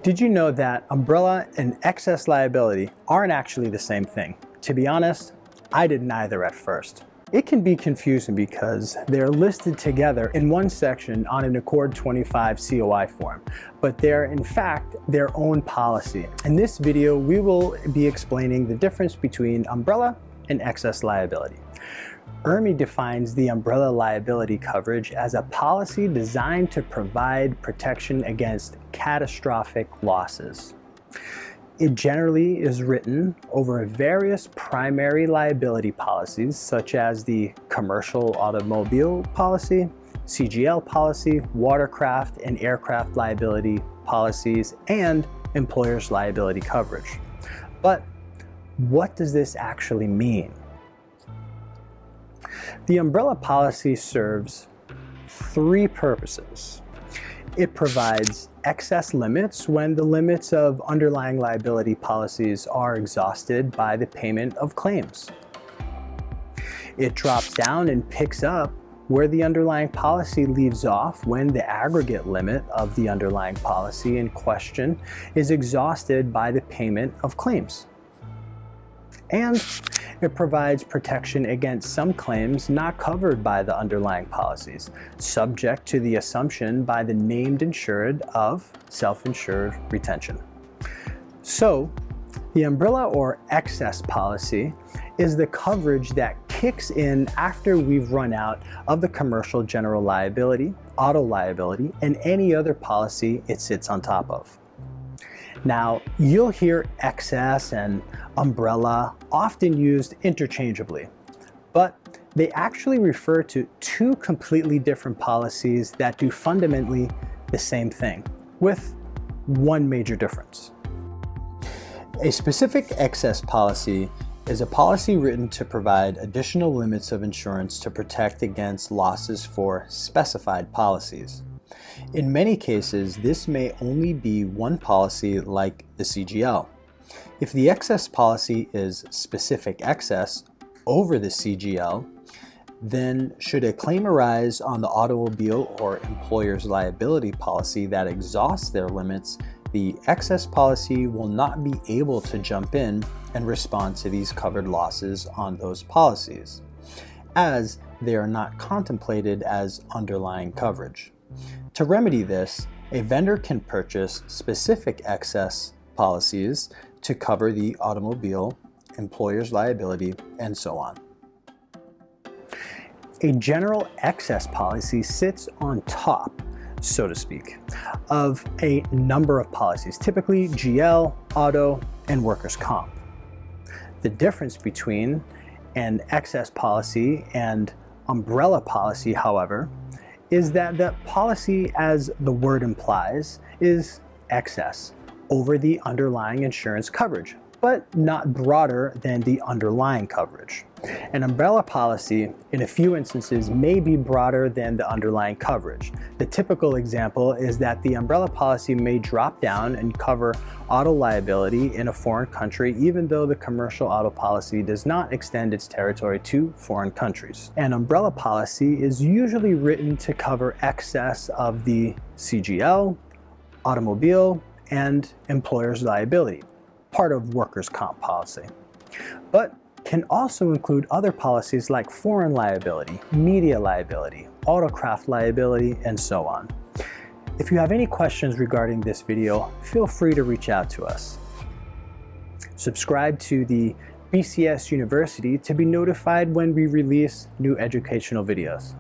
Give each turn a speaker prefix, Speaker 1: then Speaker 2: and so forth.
Speaker 1: Did you know that umbrella and excess liability aren't actually the same thing? To be honest, I did neither at first. It can be confusing because they're listed together in one section on an Accord 25 COI form, but they're in fact their own policy. In this video, we will be explaining the difference between umbrella and excess liability. IRMI defines the umbrella liability coverage as a policy designed to provide protection against catastrophic losses. It generally is written over various primary liability policies such as the commercial automobile policy, CGL policy, watercraft and aircraft liability policies, and employer's liability coverage. But what does this actually mean? The umbrella policy serves three purposes. It provides excess limits when the limits of underlying liability policies are exhausted by the payment of claims. It drops down and picks up where the underlying policy leaves off when the aggregate limit of the underlying policy in question is exhausted by the payment of claims. And it provides protection against some claims not covered by the underlying policies, subject to the assumption by the named insured of self-insured retention. So, the umbrella or excess policy is the coverage that kicks in after we've run out of the commercial general liability, auto liability, and any other policy it sits on top of. Now, you'll hear excess and umbrella often used interchangeably, but they actually refer to two completely different policies that do fundamentally the same thing, with one major difference. A specific excess policy is a policy written to provide additional limits of insurance to protect against losses for specified policies. In many cases, this may only be one policy like the CGL. If the excess policy is specific excess over the CGL, then should a claim arise on the automobile or employer's liability policy that exhausts their limits, the excess policy will not be able to jump in and respond to these covered losses on those policies, as they are not contemplated as underlying coverage. To remedy this, a vendor can purchase specific excess policies to cover the automobile, employer's liability, and so on. A general excess policy sits on top, so to speak, of a number of policies, typically GL, auto, and workers' comp. The difference between an excess policy and umbrella policy, however, is that the policy, as the word implies, is excess over the underlying insurance coverage, but not broader than the underlying coverage. An umbrella policy, in a few instances, may be broader than the underlying coverage. The typical example is that the umbrella policy may drop down and cover auto liability in a foreign country, even though the commercial auto policy does not extend its territory to foreign countries. An umbrella policy is usually written to cover excess of the CGL, automobile, and employer's liability, part of workers' comp policy, but can also include other policies like foreign liability, media liability, watercraft liability, and so on. If you have any questions regarding this video, feel free to reach out to us. Subscribe to the BCS University to be notified when we release new educational videos.